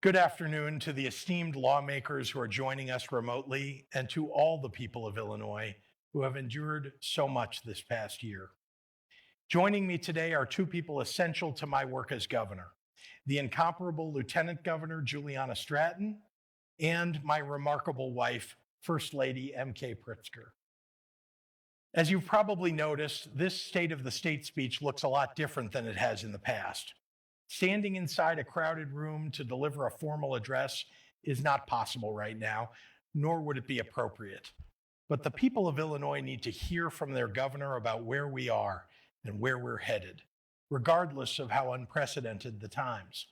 Good afternoon to the esteemed lawmakers who are joining us remotely and to all the people of Illinois who have endured so much this past year. Joining me today are two people essential to my work as governor: the incomparable Lieutenant Governor Juliana Stratton and my remarkable wife, First Lady M.K. Pritzker. As you've probably noticed, this State of the State speech looks a lot different than it has in the past. Standing inside a crowded room to deliver a formal address is not possible right now, nor would it be appropriate. But the people of Illinois need to hear from their governor about where we are and where we're headed, regardless of how unprecedented the times.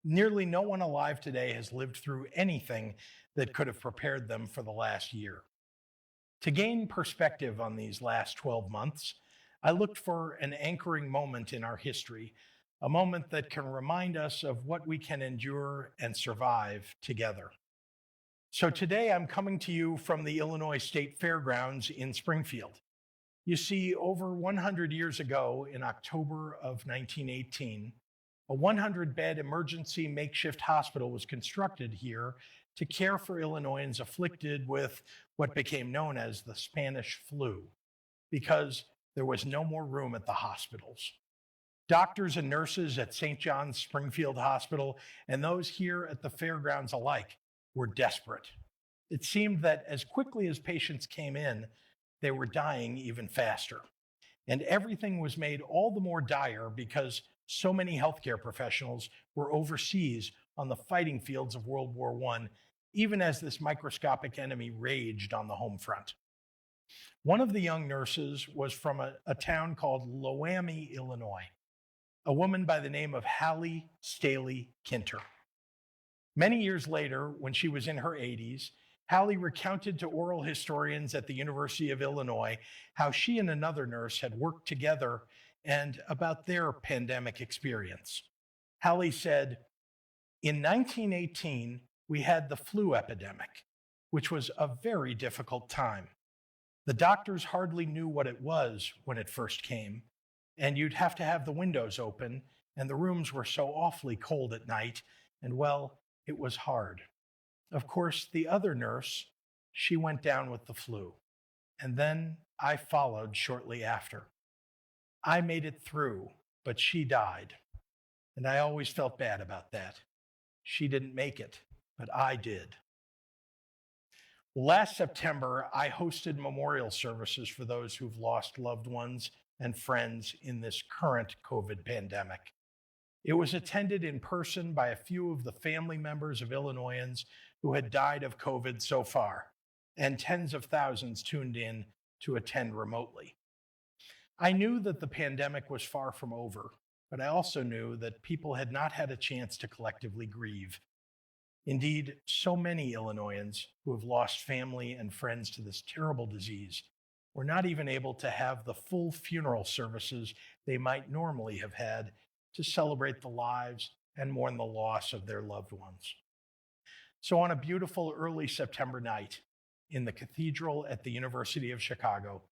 Nearly no one alive today has lived through anything that could have prepared them for the last year. To gain perspective on these last 12 months, I looked for an anchoring moment in our history, a moment that can remind us of what we can endure and survive together. So today I'm coming to you from the Illinois State Fairgrounds in Springfield. You see, over 100 years ago, in October of 1918, a 100-bed emergency makeshift hospital was constructed here to care for Illinoisans afflicted with what became known as the Spanish flu, because there was no more room at the hospitals. Doctors and nurses at St. John's Springfield Hospital and those here at the fairgrounds alike were desperate. It seemed that as quickly as patients came in, they were dying even faster. And everything was made all the more dire because so many healthcare professionals were overseas on the fighting fields of World War I, even as this microscopic enemy raged on the home front. One of the young nurses was from a town called Loami, Illinois, a woman by the name of Hallie Staley Kinter. Many years later, when she was in her 80s, Hallie recounted to oral historians at the University of Illinois how she and another nurse had worked together and about their pandemic experience. Hallie said, "In 1918, we had the flu epidemic, which was a very difficult time. The doctors hardly knew what it was when it first came, and you'd have to have the windows open, and the rooms were so awfully cold at night, and well, it was hard. Of course, the other nurse, she went down with the flu, and then I followed shortly after. I made it through, but she died, and I always felt bad about that. She didn't make it, but I did." Last September, I hosted memorial services for those who've lost loved ones and friends in this current COVID pandemic. It was attended in person by a few of the family members of Illinoisans who had died of COVID so far, and tens of thousands tuned in to attend remotely. I knew that the pandemic was far from over, but I also knew that people had not had a chance to collectively grieve. Indeed, so many Illinoisans who have lost family and friends to this terrible disease were not even able to have the full funeral services they might normally have had to celebrate the lives and mourn the loss of their loved ones. So, on a beautiful early September night in the cathedral at the University of Chicago,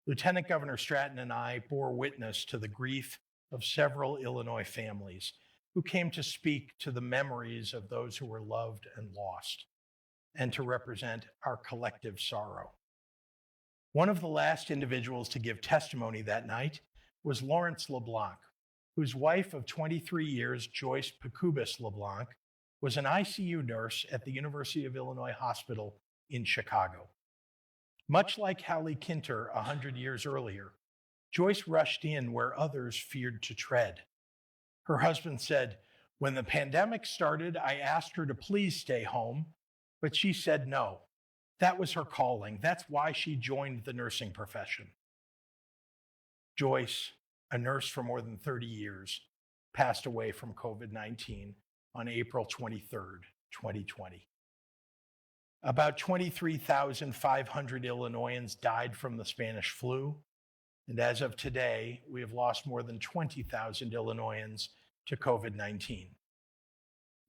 Lieutenant Governor Stratton and I bore witness to the grief of several Illinois families who came to speak to the memories of those who were loved and lost, and to represent our collective sorrow. One of the last individuals to give testimony that night was Lawrence LeBlanc, whose wife of 23 years, Joyce Pacubis LeBlanc, was an ICU nurse at the University of Illinois Hospital in Chicago. Much like Hallie Kinter 100 years earlier, Joyce rushed in where others feared to tread. Her husband said, "When the pandemic started, I asked her to please stay home, but she said no. That was her calling. That's why she joined the nursing profession." Joyce, a nurse for more than 30 years, passed away from COVID-19 on April 23rd, 2020. About 23,500 Illinoisans died from the Spanish flu, and as of today, we have lost more than 20,000 Illinoisans to COVID-19.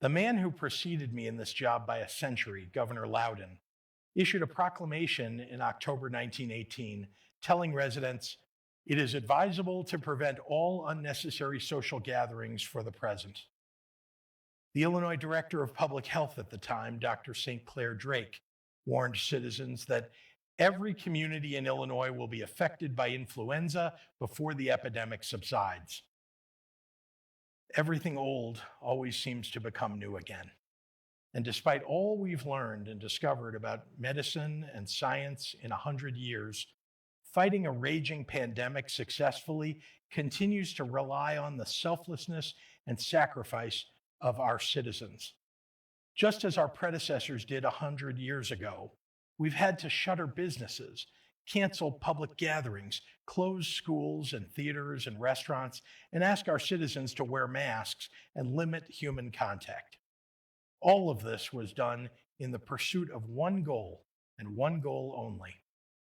The man who preceded me in this job by a century, Governor Loudon, issued a proclamation in October 1918 telling residents, "It is advisable to prevent all unnecessary social gatherings for the present." The Illinois Director of Public Health at the time, Dr. St. Clair Drake, warned citizens that every community in Illinois will be affected by influenza before the epidemic subsides. Everything old always seems to become new again. And despite all we've learned and discovered about medicine and science in 100 years, fighting a raging pandemic successfully continues to rely on the selflessness and sacrifice of our citizens. Just as our predecessors did 100 years ago, we've had to shutter businesses, cancel public gatherings, close schools and theaters and restaurants, and ask our citizens to wear masks and limit human contact. All of this was done in the pursuit of one goal and one goal only: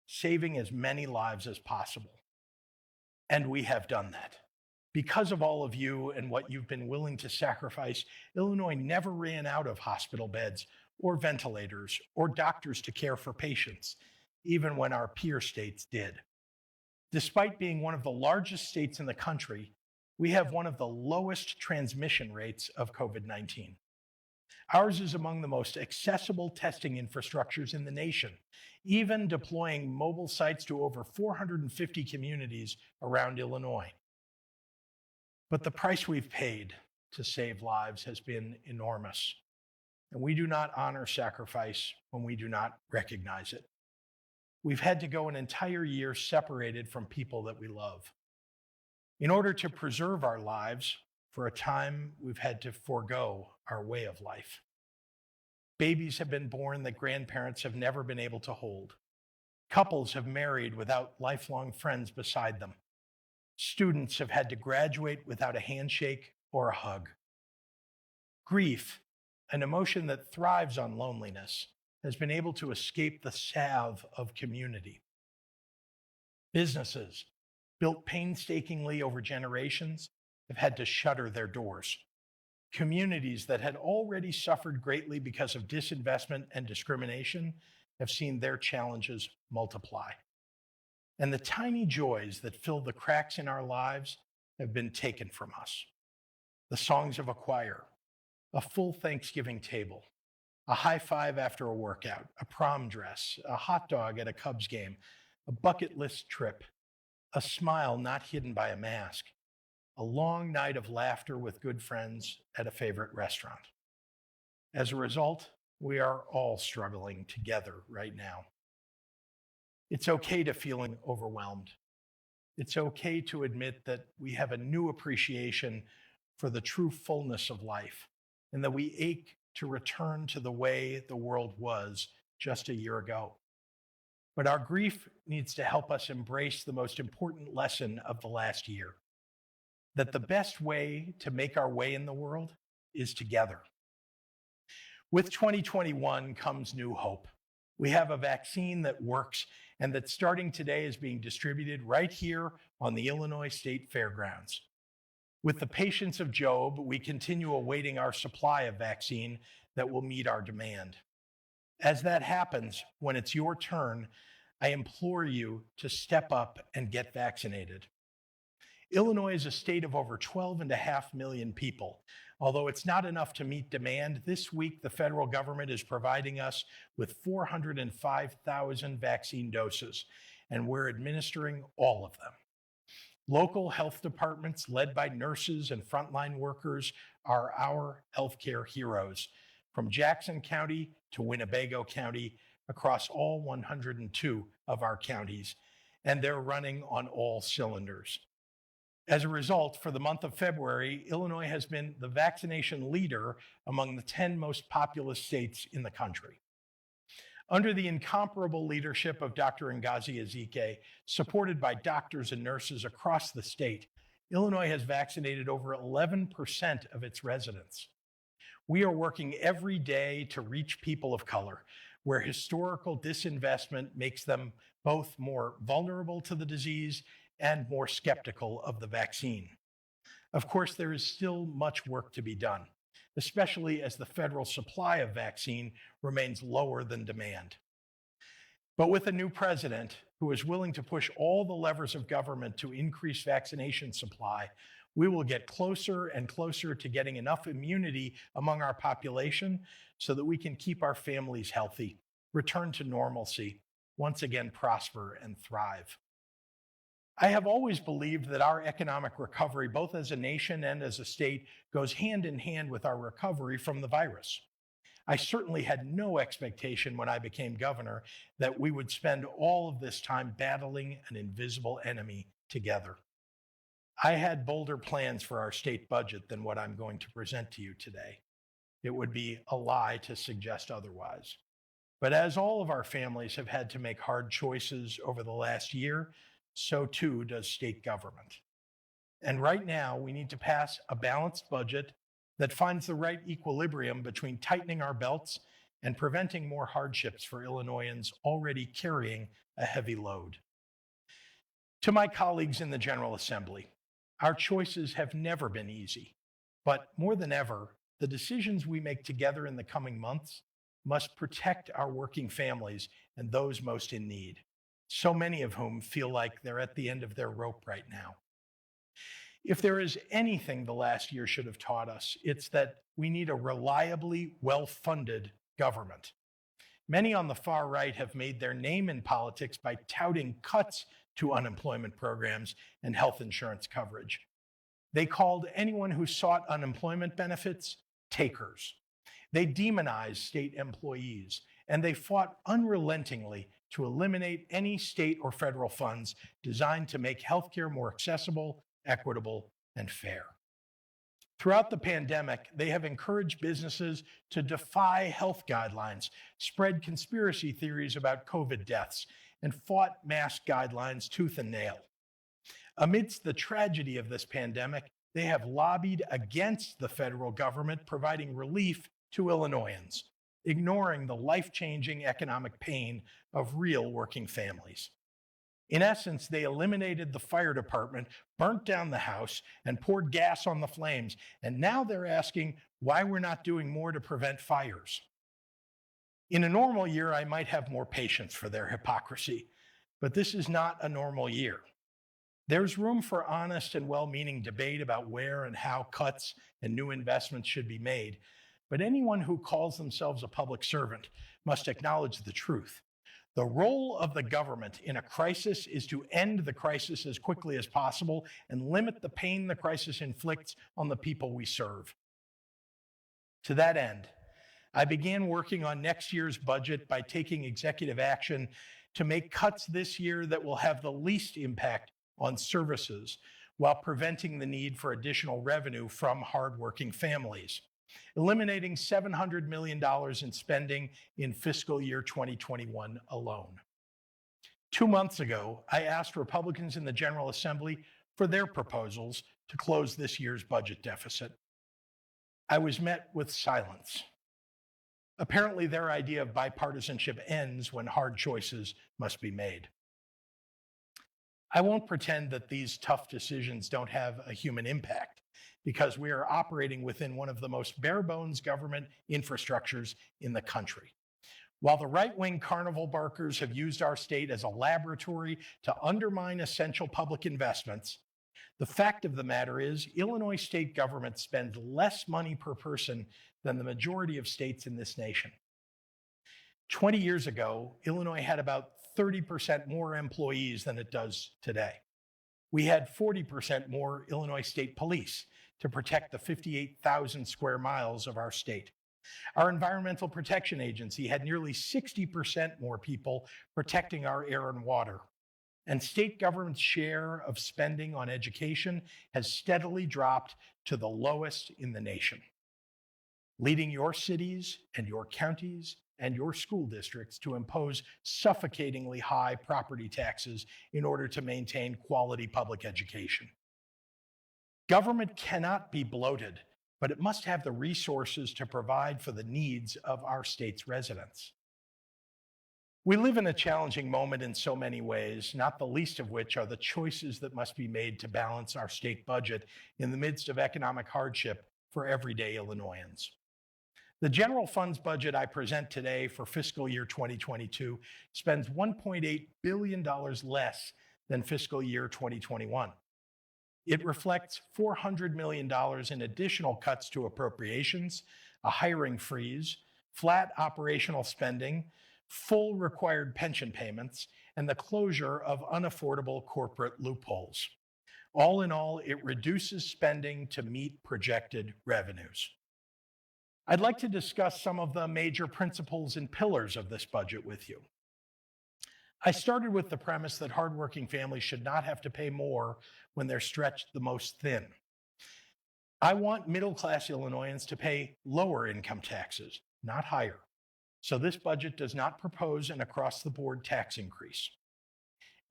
saving as many lives as possible. And we have done that. Because of all of you and what you've been willing to sacrifice, Illinois never ran out of hospital beds or ventilators or doctors to care for patients, even when our peer states did. Despite being one of the largest states in the country, we have one of the lowest transmission rates of COVID-19. Ours is among the most accessible testing infrastructures in the nation, even deploying mobile sites to over 450 communities around Illinois. But the price we've paid to save lives has been enormous, and we do not honor sacrifice when we do not recognize it. We've had to go an entire year separated from people that we love. In order to preserve our lives, for a time, we've had to forego our way of life. Babies have been born that grandparents have never been able to hold. Couples have married without lifelong friends beside them. Students have had to graduate without a handshake or a hug. Grief, an emotion that thrives on loneliness, has been able to escape the salve of community. Businesses, built painstakingly over generations, have had to shutter their doors. Communities that had already suffered greatly because of disinvestment and discrimination have seen their challenges multiply. And the tiny joys that fill the cracks in our lives have been taken from us. The songs of a choir, a full Thanksgiving table, a high five after a workout, a prom dress, a hot dog at a Cubs game, a bucket list trip, a smile not hidden by a mask, a long night of laughter with good friends at a favorite restaurant. As a result, we are all struggling together right now. It's okay to feel overwhelmed. It's okay to admit that we have a new appreciation for the true fullness of life and that we ache to return to the way the world was just a year ago. But our grief needs to help us embrace the most important lesson of the last year: that the best way to make our way in the world is together. With 2021 comes new hope. We have a vaccine that works and that starting today is being distributed right here on the Illinois State Fairgrounds. With the patience of Job, we continue awaiting our supply of vaccine that will meet our demand. As that happens, when it's your turn, I implore you to step up and get vaccinated. Illinois is a state of over 12.5 million people. Although it's not enough to meet demand, this week the federal government is providing us with 405,000 vaccine doses, and we're administering all of them. Local health departments led by nurses and frontline workers are our healthcare heroes, from Jackson County to Winnebago County, across all 102 of our counties, and they're running on all cylinders. As a result, for the month of February, Illinois has been the vaccination leader among the 10 most populous states in the country. Under the incomparable leadership of Dr. Ngozi Ezike, supported by doctors and nurses across the state, Illinois has vaccinated over 11% of its residents. We are working every day to reach people of color, where historical disinvestment makes them both more vulnerable to the disease and more skeptical of the vaccine. Of course, there is still much work to be done, especially as the federal supply of vaccine remains lower than demand. But with a new president who is willing to push all the levers of government to increase vaccination supply, we will get closer and closer to getting enough immunity among our population so that we can keep our families healthy, return to normalcy, once again prosper and thrive. I have always believed that our economic recovery, both as a nation and as a state, goes hand in hand with our recovery from the virus. I certainly had no expectation when I became governor that we would spend all of this time battling an invisible enemy together. I had bolder plans for our state budget than what I'm going to present to you today. It would be a lie to suggest otherwise. But as all of our families have had to make hard choices over the last year, so too does state government. And right now, we need to pass a balanced budget that finds the right equilibrium between tightening our belts and preventing more hardships for Illinoisans already carrying a heavy load. To my colleagues in the General Assembly, our choices have never been easy, but more than ever, the decisions we make together in the coming months must protect our working families and those most in need, so many of whom feel like they're at the end of their rope right now. If there is anything the last year should have taught us, it's that we need a reliably well-funded government. Many on the far right have made their name in politics by touting cuts to unemployment programs and health insurance coverage. They called anyone who sought unemployment benefits takers. They demonized state employees, and they fought unrelentingly to eliminate any state or federal funds designed to make healthcare more accessible, equitable, and fair. Throughout the pandemic, they have encouraged businesses to defy health guidelines, spread conspiracy theories about COVID deaths, and fought mask guidelines tooth and nail. Amidst the tragedy of this pandemic, they have lobbied against the federal government providing relief to Illinoisans, ignoring the life-changing economic pain of real working families. In essence, they eliminated the fire department, burnt down the house, and poured gas on the flames. And now they're asking why we're not doing more to prevent fires. In a normal year, I might have more patience for their hypocrisy, but this is not a normal year. There's room for honest and well-meaning debate about where and how cuts and new investments should be made. But anyone who calls themselves a public servant must acknowledge the truth. The role of the government in a crisis is to end the crisis as quickly as possible and limit the pain the crisis inflicts on the people we serve. To that end, I began working on next year's budget by taking executive action to make cuts this year that will have the least impact on services while preventing the need for additional revenue from hardworking families, eliminating $700 million in spending in fiscal year 2021 alone. 2 months ago, I asked Republicans in the General Assembly for their proposals to close this year's budget deficit. I was met with silence. Apparently, their idea of bipartisanship ends when hard choices must be made. I won't pretend that these tough decisions don't have a human impact, because we are operating within one of the most bare-bones government infrastructures in the country. While the right-wing carnival barkers have used our state as a laboratory to undermine essential public investments, the fact of the matter is Illinois state government spends less money per person than the majority of states in this nation. 20 years ago, Illinois had about 30% more employees than it does today. We had 40% more Illinois State Police to protect the 58,000 square miles of our state. Our Environmental Protection Agency had nearly 60% more people protecting our air and water. And state government's share of spending on education has steadily dropped to the lowest in the nation, leading your cities and your counties and your school districts to impose suffocatingly high property taxes in order to maintain quality public education. Government cannot be bloated, but it must have the resources to provide for the needs of our state's residents. We live in a challenging moment in so many ways, not the least of which are the choices that must be made to balance our state budget in the midst of economic hardship for everyday Illinoisans. The general funds budget I present today for fiscal year 2022 spends $1.8 billion less than fiscal year 2021. It reflects $400 million in additional cuts to appropriations, a hiring freeze, flat operational spending, full required pension payments, and the closure of unaffordable corporate loopholes. All in all, it reduces spending to meet projected revenues. I'd like to discuss some of the major principles and pillars of this budget with you. I started with the premise that hardworking families should not have to pay more when they're stretched the most thin. I want middle-class Illinoisans to pay lower income taxes, not higher. So this budget does not propose an across-the-board tax increase.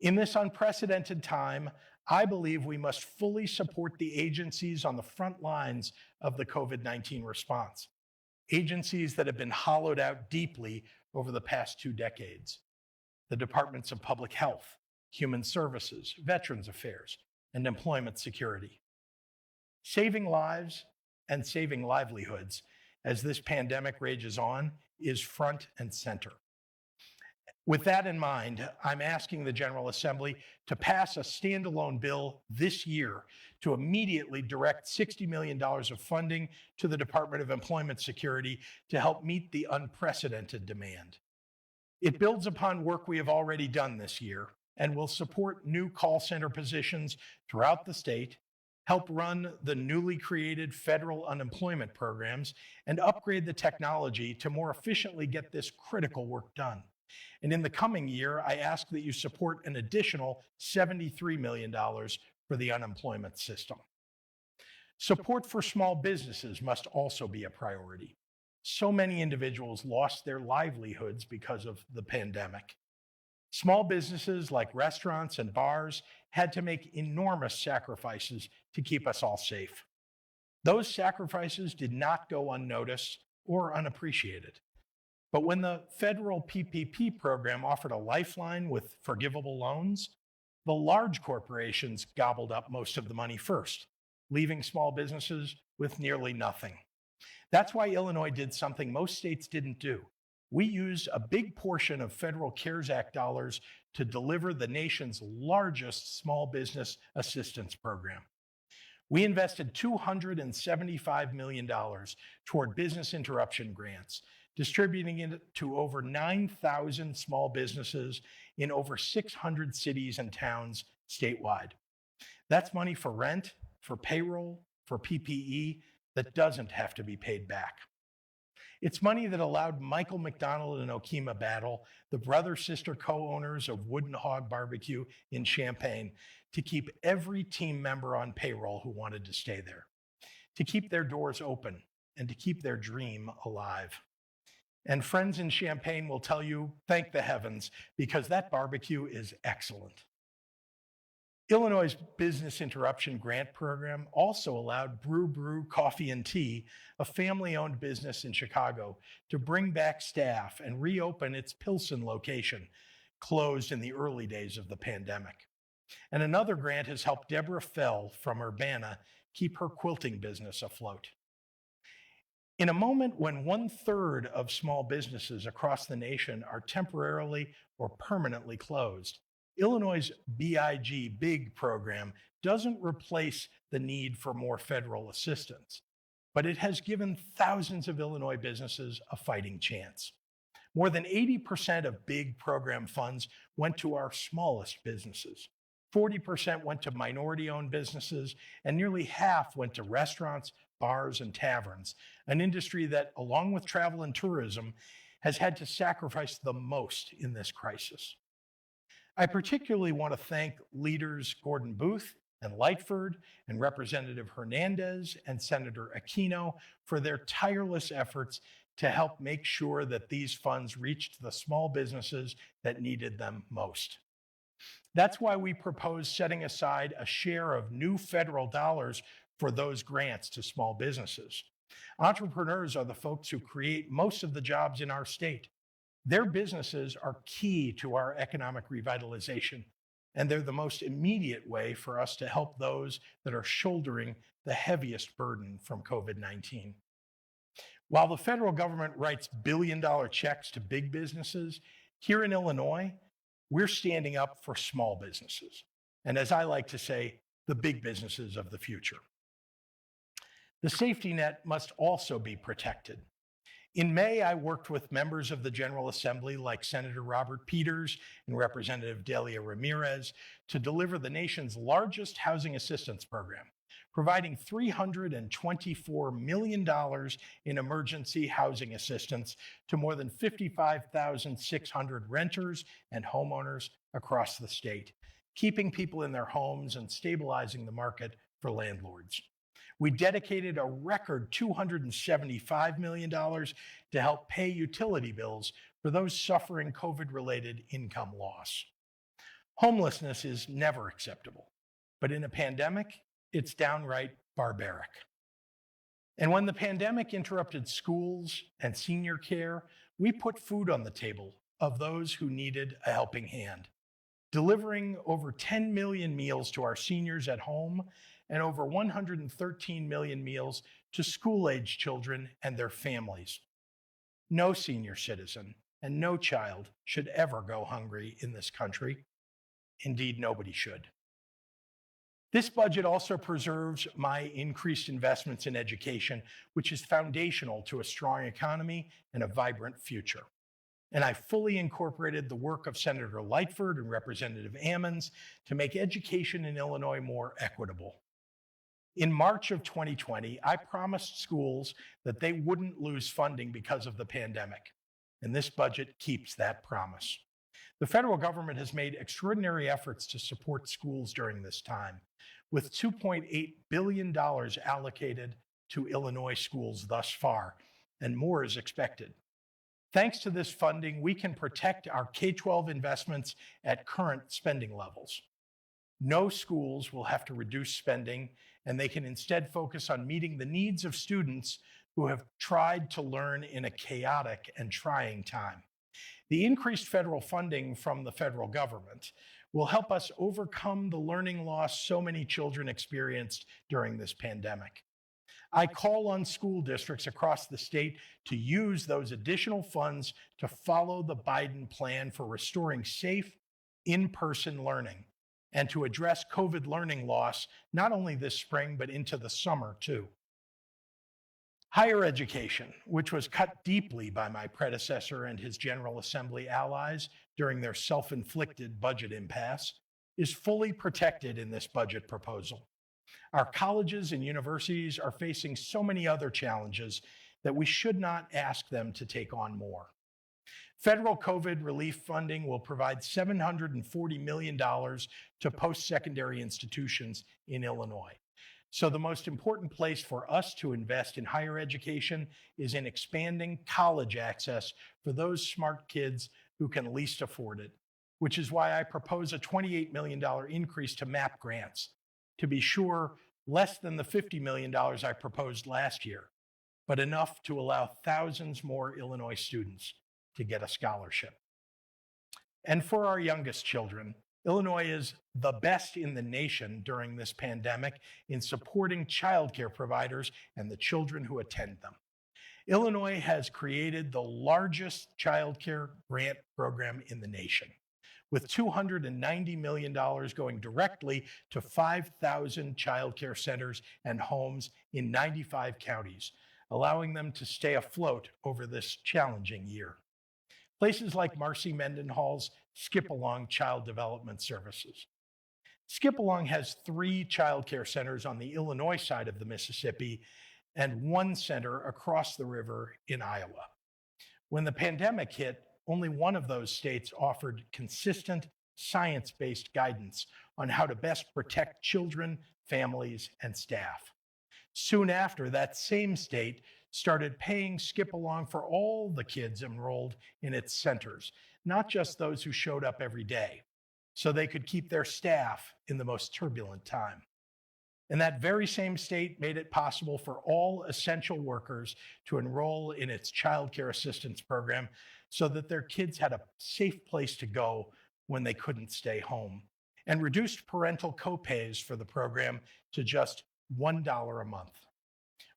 In this unprecedented time, I believe we must fully support the agencies on the front lines of the COVID-19 response, agencies that have been hollowed out deeply over the past 2 decades. The Departments of Public Health, Human Services, Veterans Affairs, and Employment Security. Saving lives and saving livelihoods as this pandemic rages on is front and center. With that in mind, I'm asking the General Assembly to pass a standalone bill this year to immediately direct $60 million of funding to the Department of Employment Security to help meet the unprecedented demand. It builds upon work we have already done this year and will support new call center positions throughout the state, help run the newly created federal unemployment programs, and upgrade the technology to more efficiently get this critical work done. And in the coming year, I ask that you support an additional $73 million for the unemployment system. Support for small businesses must also be a priority. So many individuals lost their livelihoods because of the pandemic. Small businesses like restaurants and bars had to make enormous sacrifices to keep us all safe. Those sacrifices did not go unnoticed or unappreciated. But when the federal PPP program offered a lifeline with forgivable loans, the large corporations gobbled up most of the money first, leaving small businesses with nearly nothing. That's why Illinois did something most states didn't do. We used a big portion of federal CARES Act dollars to deliver the nation's largest small business assistance program. We invested $275 million toward business interruption grants, distributing it to over 9,000 small businesses in over 600 cities and towns statewide. That's money for rent, for payroll, for PPE that doesn't have to be paid back. It's money that allowed Michael McDonald and Okema Battle, the brother-sister co-owners of Wooden Hog Barbecue in Champaign, to keep every team member on payroll who wanted to stay there, to keep their doors open, and to keep their dream alive. And friends in Champaign will tell you, thank the heavens, because that barbecue is excellent. Illinois' business interruption grant program also allowed Brew Coffee and Tea, a family-owned business in Chicago, to bring back staff and reopen its Pilsen location, closed in the early days of the pandemic. And another grant has helped Deborah Fell from Urbana keep her quilting business afloat. In a moment when 1/3 of small businesses across the nation are temporarily or permanently closed, Illinois' BIG program doesn't replace the need for more federal assistance, but it has given thousands of Illinois businesses a fighting chance. More than 80% of BIG program funds went to our smallest businesses. 40% went to minority-owned businesses, and nearly half went to restaurants, bars, and taverns, an industry that, along with travel and tourism, has had to sacrifice the most in this crisis. I particularly want to thank leaders Gordon Booth and Lightford and Representative Hernandez and Senator Aquino for their tireless efforts to help make sure that these funds reached the small businesses that needed them most. That's why we propose setting aside a share of new federal dollars for those grants to small businesses. Entrepreneurs are the folks who create most of the jobs in our state. Their businesses are key to our economic revitalization, and they're the most immediate way for us to help those that are shouldering the heaviest burden from COVID-19. While the federal government writes billion-dollar checks to big businesses, here in Illinois, we're standing up for small businesses. And as I like to say, the big businesses of the future. The safety net must also be protected. In May, I worked with members of the General Assembly like Senator Robert Peters and Representative Delia Ramirez to deliver the nation's largest housing assistance program, providing $324 million in emergency housing assistance to more than 55,600 renters and homeowners across the state, keeping people in their homes and stabilizing the market for landlords. We dedicated a record $275 million to help pay utility bills for those suffering COVID-related income loss. Homelessness is never acceptable, but in a pandemic, it's downright barbaric. And when the pandemic interrupted schools and senior care, we put food on the table of those who needed a helping hand, delivering over 10 million meals to our seniors at home and over 113 million meals to school-age children and their families. No senior citizen and no child should ever go hungry in this country. Indeed, nobody should. This budget also preserves my increased investments in education, which is foundational to a strong economy and a vibrant future. And I fully incorporated the work of Senator Lightford and Representative Ammons to make education in Illinois more equitable. In March of 2020, I promised schools that they wouldn't lose funding because of the pandemic, and this budget keeps that promise. The federal government has made extraordinary efforts to support schools during this time, with $2.8 billion allocated to Illinois schools thus far, and more is expected. Thanks to this funding, we can protect our K-12 investments at current spending levels. No schools will have to reduce spending, and they can instead focus on meeting the needs of students who have tried to learn in a chaotic and trying time. The increased federal funding from the federal government will help us overcome the learning loss so many children experienced during this pandemic. I call on school districts across the state to use those additional funds to follow the Biden plan for restoring safe, in-person learning and to address COVID learning loss, not only this spring, but into the summer too. Higher education, which was cut deeply by my predecessor and his General Assembly allies during their self-inflicted budget impasse, is fully protected in this budget proposal. Our colleges and universities are facing so many other challenges that we should not ask them to take on more. Federal COVID relief funding will provide $740 million to post-secondary institutions in Illinois. So the most important place for us to invest in higher education is in expanding college access for those smart kids who can least afford it, which is why I propose a $28 million increase to MAP grants. To be sure, less than the $50 million I proposed last year, but enough to allow thousands more Illinois students to get a scholarship. And for our youngest children, Illinois is the best in the nation during this pandemic in supporting childcare providers and the children who attend them. Illinois has created the largest childcare grant program in the nation, with $290 million going directly to 5,000 childcare centers and homes in 95 counties, allowing them to stay afloat over this challenging year. Places like Marcy Mendenhall's Skip Along Child Development Services. Skip Along has 3 childcare centers on the Illinois side of the Mississippi and 1 center across the river in Iowa. When the pandemic hit, only one of those states offered consistent science-based guidance on how to best protect children, families, and staff. Soon after, that same state started paying Skip Along for all the kids enrolled in its centers, not just those who showed up every day, so they could keep their staff in the most turbulent time. And that very same state made it possible for all essential workers to enroll in its child care assistance program so that their kids had a safe place to go when they couldn't stay home, and reduced parental co-pays for the program to just $1 a month.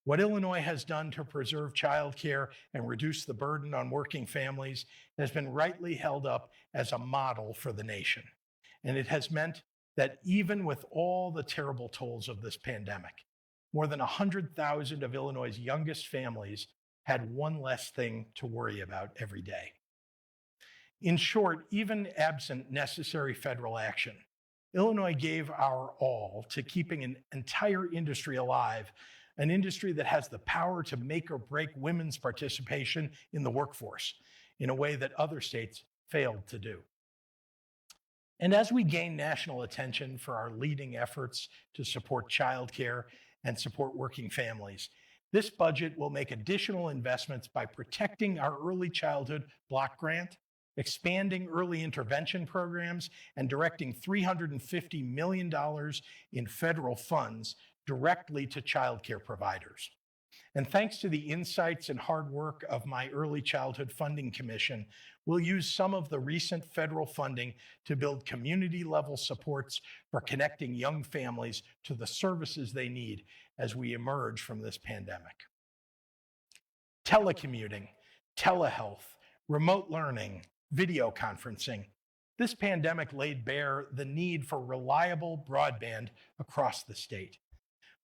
What Illinois has done to preserve child care and reduce the burden on working families has been rightly held up as a model for the nation. And it has meant that even with all the terrible tolls of this pandemic, more than 100,000 of Illinois' youngest families had one less thing to worry about every day. In short, even absent necessary federal action, Illinois gave our all to keeping an entire industry alive, an industry that has the power to make or break women's participation in the workforce in a way that other states failed to do. And as we gain national attention for our leading efforts to support childcare and support working families, this budget will make additional investments by protecting our early childhood block grant, expanding early intervention programs, and directing $350 million in federal funds directly to childcare providers. And thanks to the insights and hard work of my Early Childhood Funding Commission, we'll use some of the recent federal funding to build community-level supports for connecting young families to the services they need as we emerge from this pandemic. Telecommuting, telehealth, remote learning, video conferencing. This pandemic laid bare the need for reliable broadband across the state.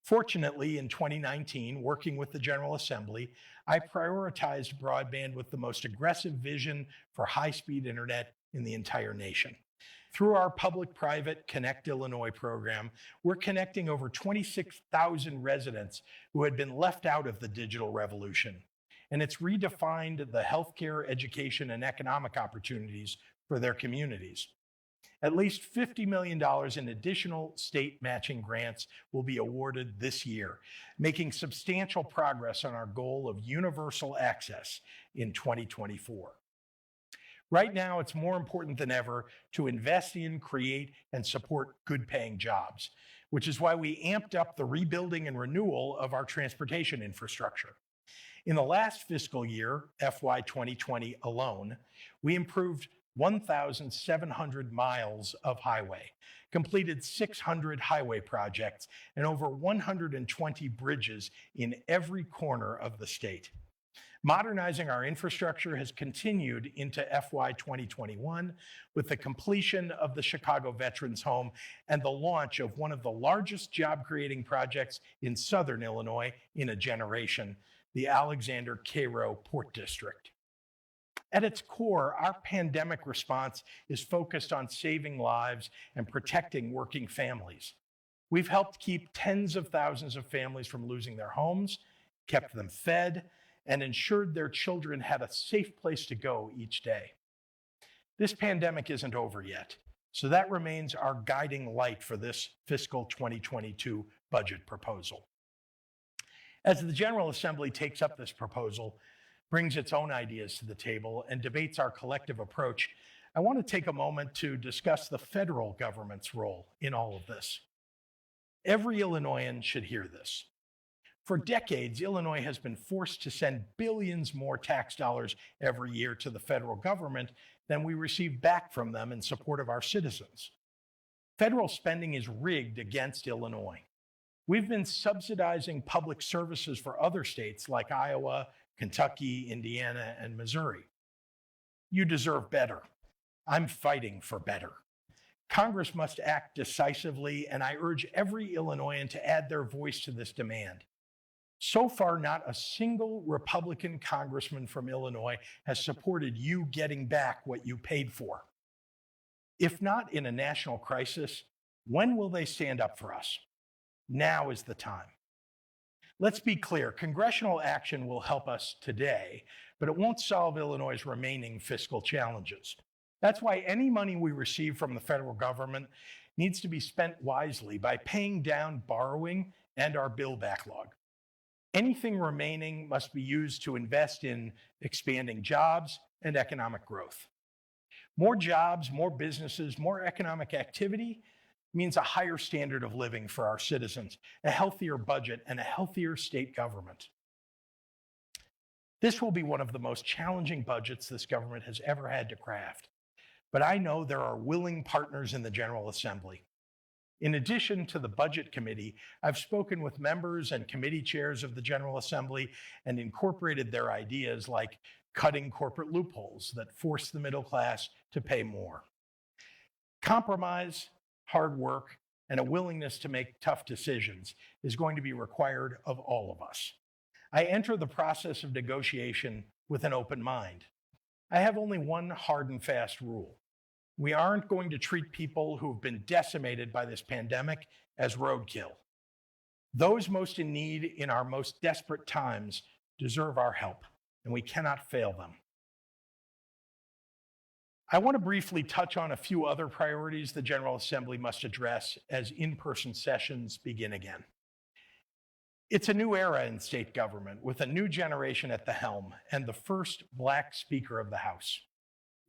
Fortunately, in 2019, working with the General Assembly, I prioritized broadband with the most aggressive vision for high-speed internet in the entire nation. Through our public-private Connect Illinois program, we're connecting over 26,000 residents who had been left out of the digital revolution. And it's redefined the healthcare, education, and economic opportunities for their communities. At least $50 million in additional state matching grants will be awarded this year, making substantial progress on our goal of universal access in 2024. Right now, it's more important than ever to invest in, create, and support good-paying jobs, which is why we amped up the rebuilding and renewal of our transportation infrastructure. In the last fiscal year, FY 2020 alone, we improved 1,700 miles of highway, completed 600 highway projects, and over 120 bridges in every corner of the state. Modernizing our infrastructure has continued into FY 2021 with the completion of the Chicago Veterans Home and the launch of one of the largest job-creating projects in Southern Illinois in a generation, the Alexander Cairo Port District. At its core, our pandemic response is focused on saving lives and protecting working families. We've helped keep tens of thousands of families from losing their homes, kept them fed, and ensured their children had a safe place to go each day. This pandemic isn't over yet, so that remains our guiding light for this fiscal 2022 budget proposal. As the General Assembly takes up this proposal, brings its own ideas to the table, and debates our collective approach, I want to take a moment to discuss the federal government's role in all of this. Every Illinoisan should hear this. For decades, Illinois has been forced to send billions more tax dollars every year to the federal government than we receive back from them in support of our citizens. Federal spending is rigged against Illinois. We've been subsidizing public services for other states like Iowa, Kentucky, Indiana, and Missouri. You deserve better. I'm fighting for better. Congress must act decisively, and I urge every Illinoisan to add their voice to this demand. So far, not a single Republican congressman from Illinois has supported you getting back what you paid for. If not in a national crisis, when will they stand up for us? Now is the time. Let's be clear, congressional action will help us today, but it won't solve Illinois' remaining fiscal challenges. That's why any money we receive from the federal government needs to be spent wisely by paying down borrowing and our bill backlog. Anything remaining must be used to invest in expanding jobs and economic growth. More jobs, more businesses, more economic activity means a higher standard of living for our citizens, a healthier budget, and a healthier state government. This will be one of the most challenging budgets this government has ever had to craft, but I know there are willing partners in the General Assembly. In addition to the Budget Committee, I've spoken with members and committee chairs of the General Assembly and incorporated their ideas like cutting corporate loopholes that force the middle class to pay more. Compromise, hard work, and a willingness to make tough decisions is going to be required of all of us. I enter the process of negotiation with an open mind. I have only one hard and fast rule. We aren't going to treat people who have been decimated by this pandemic as roadkill. Those most in need in our most desperate times deserve our help, and we cannot fail them. I want to briefly touch on a few other priorities the General Assembly must address as in-person sessions begin again. It's a new era in state government with a new generation at the helm and the first Black Speaker of the House.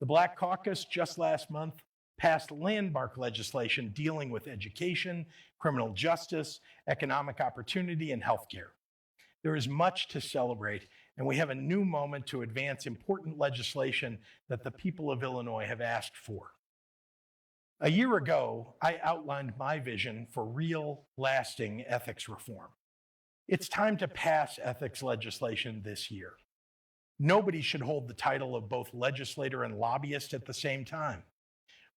The Black Caucus just last month passed landmark legislation dealing with education, criminal justice, economic opportunity, and healthcare. There is much to celebrate, and we have a new moment to advance important legislation that the people of Illinois have asked for. A year ago, I outlined my vision for real, lasting ethics reform. It's time to pass ethics legislation this year. Nobody should hold the title of both legislator and lobbyist at the same time.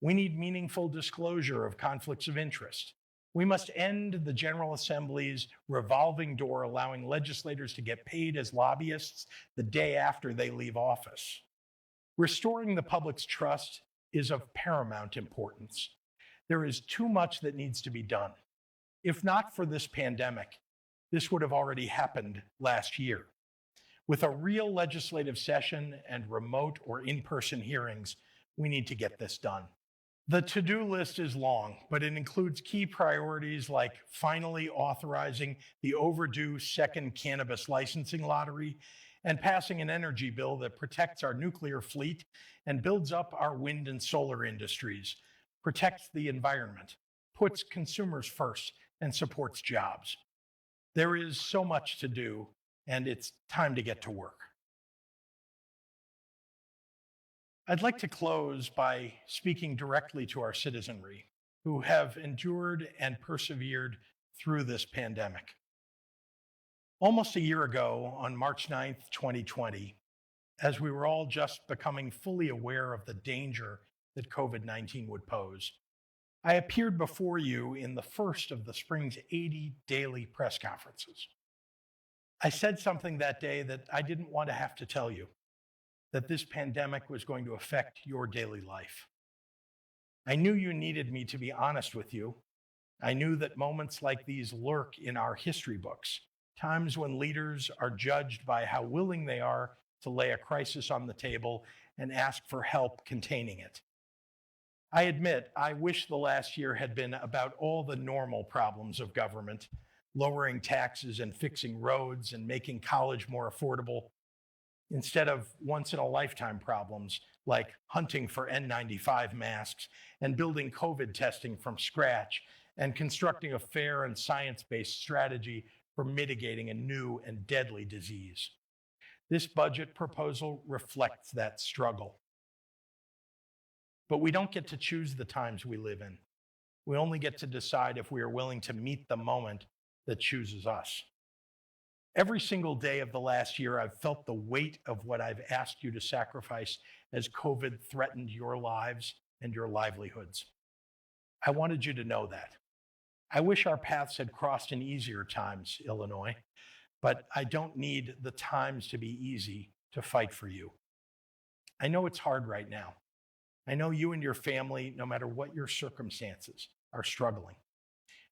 We need meaningful disclosure of conflicts of interest. We must end the General Assembly's revolving door allowing legislators to get paid as lobbyists the day after they leave office. Restoring the public's trust is of paramount importance. There is too much that needs to be done. If not for this pandemic, this would have already happened last year. With a real legislative session and remote or in-person hearings, we need to get this done. The to-do list is long, but it includes key priorities like finally authorizing the overdue second cannabis licensing lottery and passing an energy bill that protects our nuclear fleet and builds up our wind and solar industries, protects the environment, puts consumers first, and supports jobs. There is so much to do, and it's time to get to work. I'd like to close by speaking directly to our citizenry who have endured and persevered through this pandemic. Almost a year ago, on March 9th, 2020, as we were all just becoming fully aware of the danger that COVID-19 would pose, I appeared before you in the first of the spring's 80 daily press conferences. I said something that day that I didn't want to have to tell you, that this pandemic was going to affect your daily life. I knew you needed me to be honest with you. I knew that moments like these lurk in our history books, times when leaders are judged by how willing they are to lay a crisis on the table and ask for help containing it. I admit, I wish the last year had been about all the normal problems of government, lowering taxes and fixing roads and making college more affordable, instead of once-in-a-lifetime problems like hunting for N95 masks and building COVID testing from scratch and constructing a fair and science-based strategy for mitigating a new and deadly disease. This budget proposal reflects that struggle. But we don't get to choose the times we live in. We only get to decide if we are willing to meet the moment that chooses us. Every single day of the last year, I've felt the weight of what I've asked you to sacrifice as COVID threatened your lives and your livelihoods. I wanted you to know that. I wish our paths had crossed in easier times, Illinois, but I don't need the times to be easy to fight for you. I know it's hard right now. I know you and your family, no matter what your circumstances, are struggling.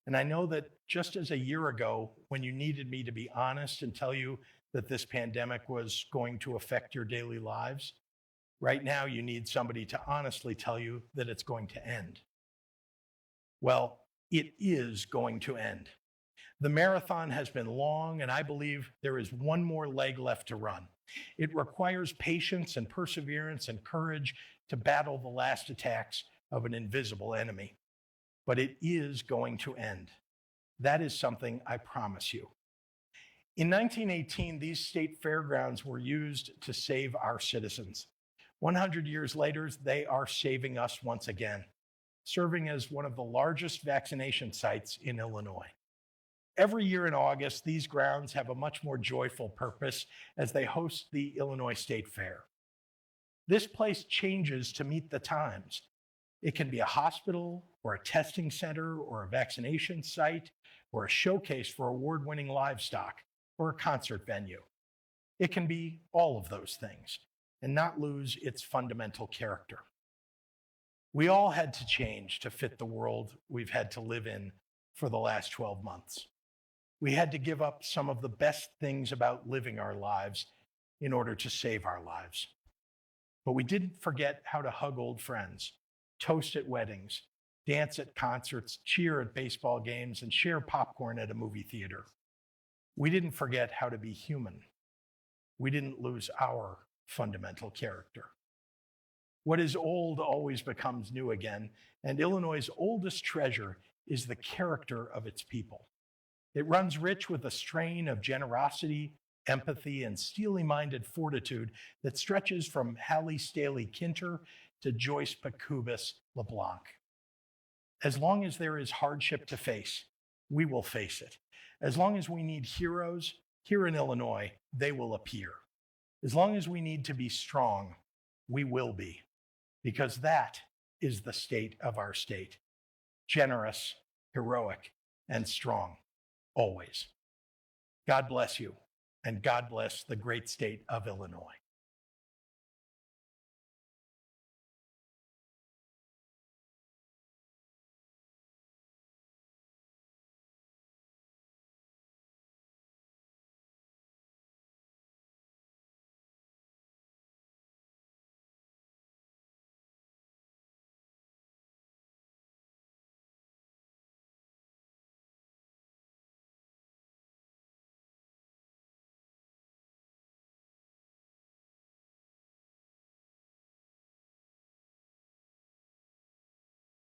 And I know that just as a year ago, when you needed me to be honest and tell you that this pandemic was going to affect your daily lives, right now you need somebody to honestly tell you that it's going to end. Well, it is going to end. The marathon has been long, and I believe there is one more leg left to run. It requires patience and perseverance and courage to battle the last attacks of an invisible enemy. But it is going to end. That is something I promise you. In 1918, these state fairgrounds were used to save our citizens. 100 years later, they are saving us once again, serving as one of the largest vaccination sites in Illinois. Every year in August, these grounds have a much more joyful purpose as they host the Illinois State Fair. This place changes to meet the times. It can be a hospital or a testing center or a vaccination site or a showcase for award-winning livestock or a concert venue. It can be all of those things and not lose its fundamental character. We all had to change to fit the world we've had to live in for the last 12 months. We had to give up some of the best things about living our lives in order to save our lives. But we didn't forget how to hug old friends, toast at weddings, dance at concerts, cheer at baseball games, and share popcorn at a movie theater. We didn't forget how to be human. We didn't lose our fundamental character. What is old always becomes new again, and Illinois' oldest treasure is the character of its people. It runs rich with a strain of generosity, empathy, and steely-minded fortitude that stretches from Hallie Staley Kinter to Joyce Pacubus LeBlanc. As long as there is hardship to face, we will face it. As long as we need heroes here in Illinois, they will appear. As long as we need to be strong, we will be, because that is the state of our state: generous, heroic, and strong, always. God bless you, and God bless the great state of Illinois.